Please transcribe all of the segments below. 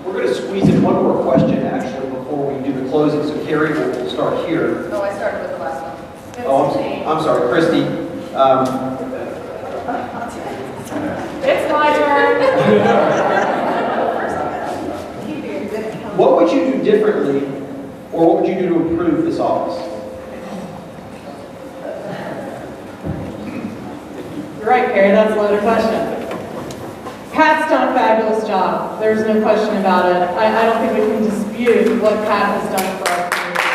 We're going to squeeze in one more question, actually, before we do the closing. So Carrie, we'll start here. Oh, I started with the last one. Oh, I'm sorry, Christy. It's my turn. What would you do differently, or what would you do to improve this office? You're right, Carrie, that's a loaded question. Pat's done a fabulous job. There's no question about it. I don't think we can dispute what Pat has done for our community.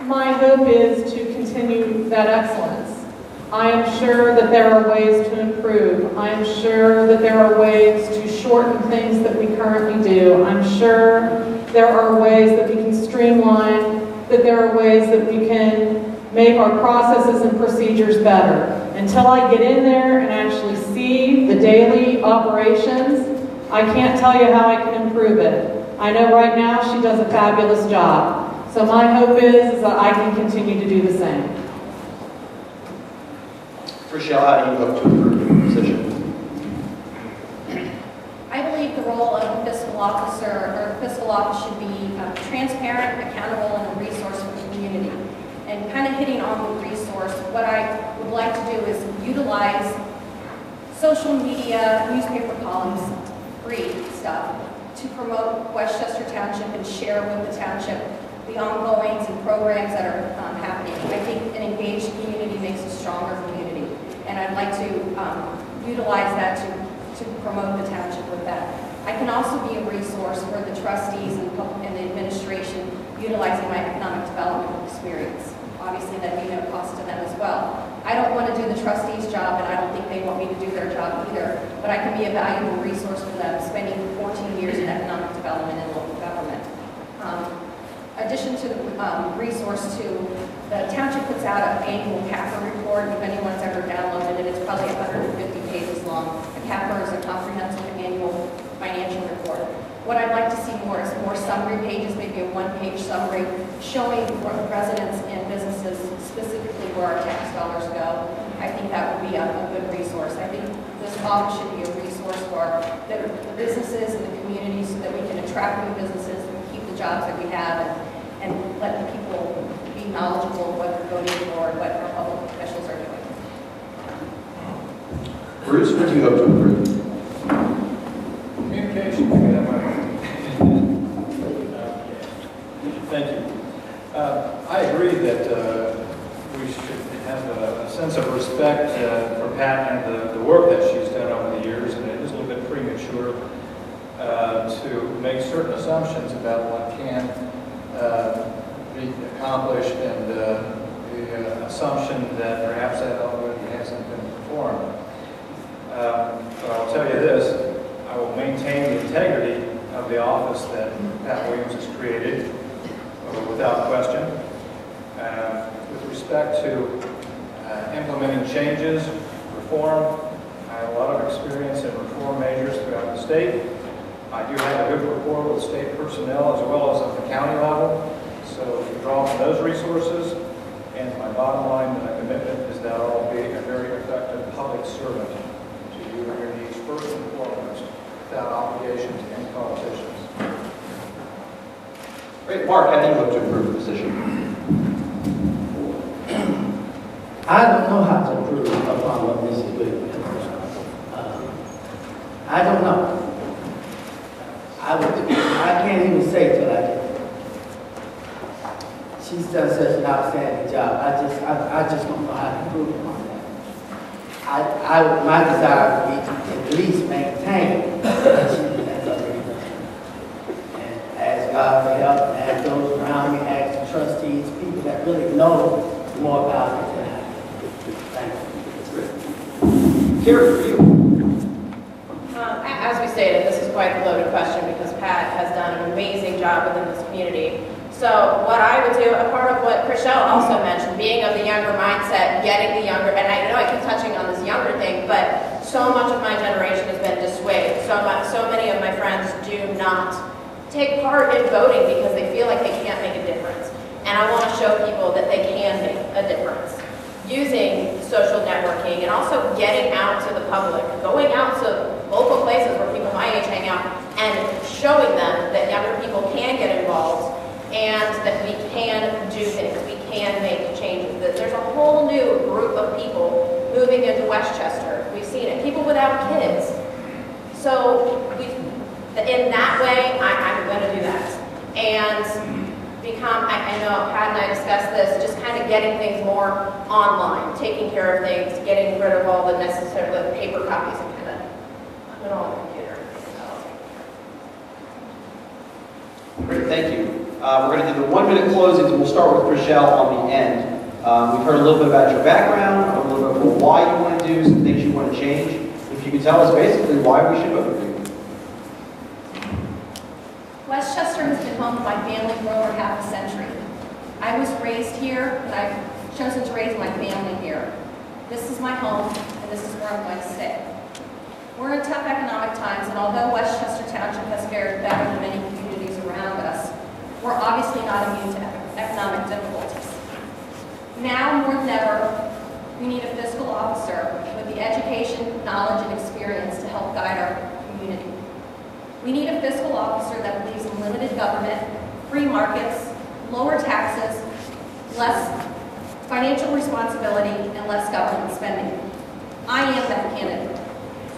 My hope is to continue that excellence. I am sure that there are ways to improve. I am sure that there are ways to shorten things that we currently do. I'm sure there are ways that we can streamline, that there are ways that we can make our processes and procedures better. Until I get in there and actually see the daily operations, I can't tell you how I can improve it. I know right now she does a fabulous job. So my hope is that I can continue to do the same. Rochelle, how do you hope to improve your position? I believe the role of a fiscal officer or fiscal office should be transparent, accountable, and a resource for the community. And kind of hitting on the resource, what I would like to do is utilize social media, newspaper columns, free stuff, to promote Westchester Township and share with the township the ongoings and programs that are happening. I think an engaged community makes a stronger community. And I'd like to utilize that to promote the township with that. I can also be a resource for the trustees and the administration utilizing my economic development experience. Obviously, that'd be no cost to them as well. I don't want to do the trustees' job, and I don't think they want me to do their job either, but I can be a valuable resource for them, spending 14 years in economic development and local government. Addition to the resource to, the township puts out an annual CAPR report. If anyone's ever downloaded it, it's probably 150 pages long. A CAPR is a comprehensive annual financial report. What I'd like to see more is more summary pages, maybe a one-page summary, showing residents and businesses specifically where our tax dollars go. I think that would be a good resource. I think this office should be a resource for the businesses and the community so that we can attract new businesses and keep the jobs that we have and let the people be knowledgeable of what they're voting for and what our public officials are doing. Bruce, what do you hope to improve? Communication. Thank you. I agree that we should have a sense of respect for Pat and the work that she's done over the years, and it is a little bit premature to make certain assumptions about what can be accomplished and the assumption that perhaps that already hasn't been performed. But I'll tell you this, I will maintain the integrity of the office that Pat Williams has created, without question. With respect to implementing changes, reform, I have a lot of experience in reform measures throughout the state. I do have a good rapport with state personnel as well as at the county level. So we draw from those resources. And my bottom line commitment is that I'll be a very effective public servant to you and your needs first and foremost, without obligation to any politicians. Great. Mark, how do you hope to improve the position? I don't know how to improve upon what Mrs. Williams has done. I don't know. I can't even say till I get there. She's done such an outstanding job. I just don't know how to improve upon that. My desire would be to at least maintain what she has already done. And ask God for help, and ask those around me, ask the trustees, people that really know more about it than I do. Thank you. That's great. Carrie, for you. As we stated, this is quite a loaded question because Pat has done an amazing job within this community. So what I would do, a part of what Chriselle also mentioned, being of the younger mindset, getting the younger, and I know I keep touching on this younger thing, but so much of my generation has been dissuaded. So many of my friends do not take part in voting because they feel like they can't make a difference. And I want to show people that they can make a difference. using social networking and also getting out to the public, going out to local places where people my age hang out and showing them that younger people can get involved and that we can do things, we can make changes. That there's a whole new group of people moving into Westchester. We've seen it, people without kids. So in that way, I'm going to do that. And I know Pat and I discussed this, just kind of getting things more online, taking care of things, getting rid of all the necessary paper copies and kind of put it all on the computer. Great, thank you. We're going to do the 1-minute closings, and we'll start with Rochelle on the end. We've heard a little bit about your background, a little bit about why you want to do, some things you want to change. If you could tell us basically why we should vote for you. Westchester has been home to my family for over half a century. I was raised here, and I've chosen to raise my family here. This is my home, and this is where I'm going to stay. We're in tough economic times, and although Westchester Township has fared better than many communities around us, we're obviously not immune to economic difficulties. Now more than ever, we need a fiscal officer with the education, knowledge, and experience to help guide our community. We need a fiscal officer that believes in limited government, free markets, lower taxes, less financial responsibility, and less government spending. I am that candidate.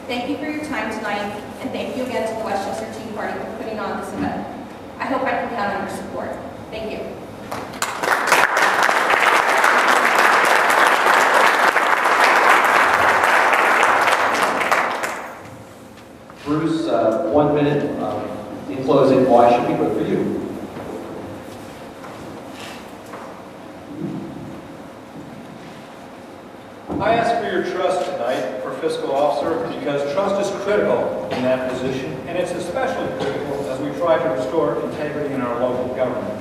Thank you for your time tonight, and thank you again to the Westchester Tea Party for putting on this event. I hope I can count on your support. Thank you. Bruce, 1 minute in closing, why should we vote for you? I ask for your trust tonight for fiscal officer because trust is critical in that position, and it's especially critical as we try to restore integrity in our local government.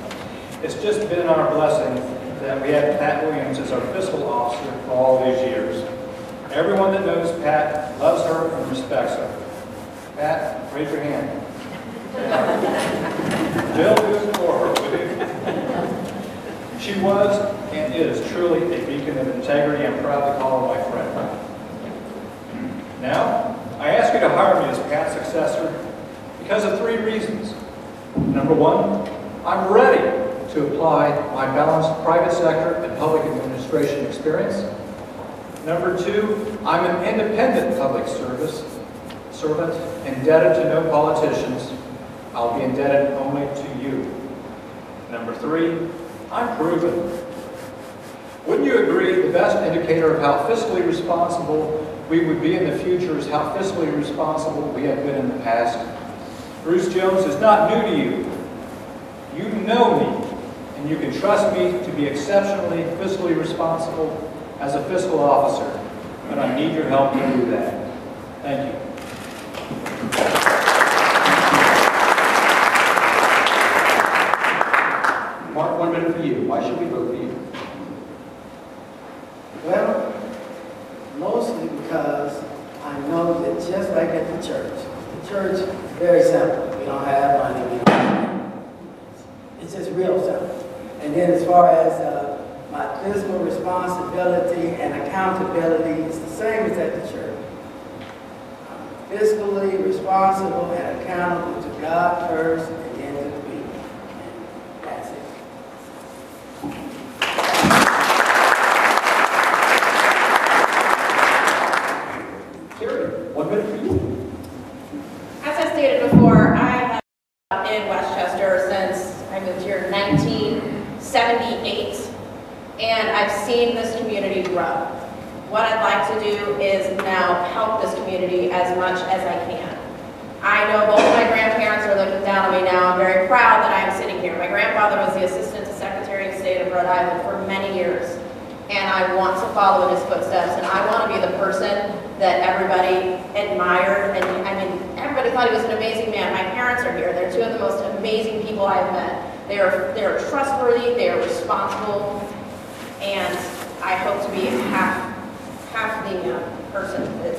It's just been our blessing that we had Pat Williams as our fiscal officer for all these years. Everyone that knows Pat loves her and respects her. Pat, raise your hand. Jill, do it for her, will you? She was and is truly a beacon of integrity. I'm proud to call her my friend. Now, I ask you to hire me as Pat's successor because of 3 reasons. Number 1, I'm ready to apply my balanced private sector and public administration experience. Number 2, I'm an independent public servant, indebted to no politicians. I'll be indebted only to you. Number 3, I'm proven. Wouldn't you agree the best indicator of how fiscally responsible we would be in the future is how fiscally responsible we have been in the past? Bruce Jones is not new to you. You know me, and you can trust me to be exceptionally fiscally responsible as a fiscal officer, but I need your help to do that. Thank you. Mark, 1 minute for you. Why should we vote for you? Well, mostly because I know that just like at the church is very simple. We don't have money, we don't have it's just real simple. And then as far as my fiscal responsibility and accountability, it's the same as at the church. I'm fiscally responsible and accountable to God first and then to the people. And that's it. Carrie, 1 minute for you. As I stated before, I have been in Westchester since I moved here in 1978, and I've seen this community grow. What I'd like to do is now help this community as much as I can. I know both my grandparents are looking down on me now. I'm very proud that I am sitting here. My grandfather was the Assistant Secretary of State of Rhode Island for many years, and I want to follow in his footsteps, and I want to be the person that everybody admired, and I mean, everybody thought he was an amazing man. My parents are here. They're 2 of the most amazing people I've met. They are trustworthy, they are responsible, and I hope to be half the person that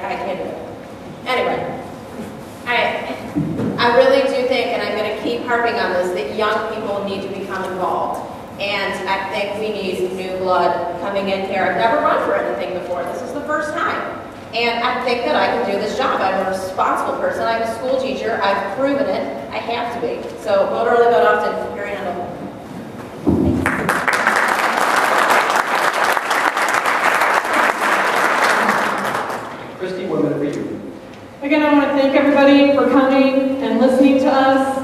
I can do. Anyway, I really do think, and I'm going to keep harping on this, that young people need to become involved. And I think we need new blood coming in here. I've never run for anything before. This is the first time. And I think that I can do this job. I'm a responsible person. I'm a school teacher. I've proven it. I have to be. So vote early, vote often. Your hand up. Christy, 1 minute for you. Again, I want to thank everybody for coming and listening to us.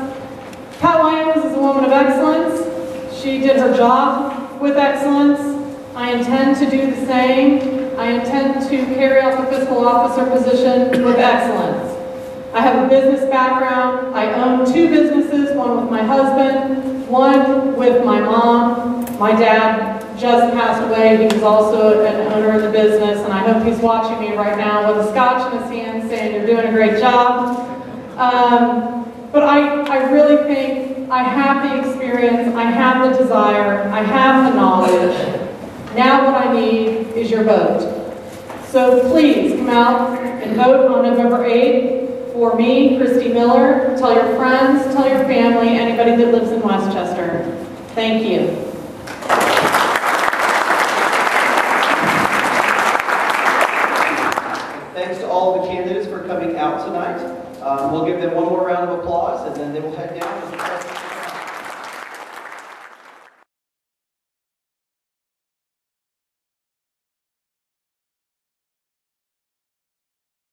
Pat Williams is a woman of excellence. She did her job with excellence. I intend to do the same. I intend to carry out the fiscal officer position with excellence. I have a business background. I own 2 businesses, one with my husband, one with my mom. My dad just passed away. He was also an owner of the business, and I hope he's watching me right now with a scotch in his hand saying, "You're doing a great job." But I really think I have the experience, I have the desire, I have the knowledge. Now what I need is your vote. So please come out and vote on November 8th for me, Christy Miller. Tell your friends, tell your family, anybody that lives in Westchester. Thank you. Thanks to all of the candidates for coming out tonight. We'll give them one more round of applause, and then they will head down.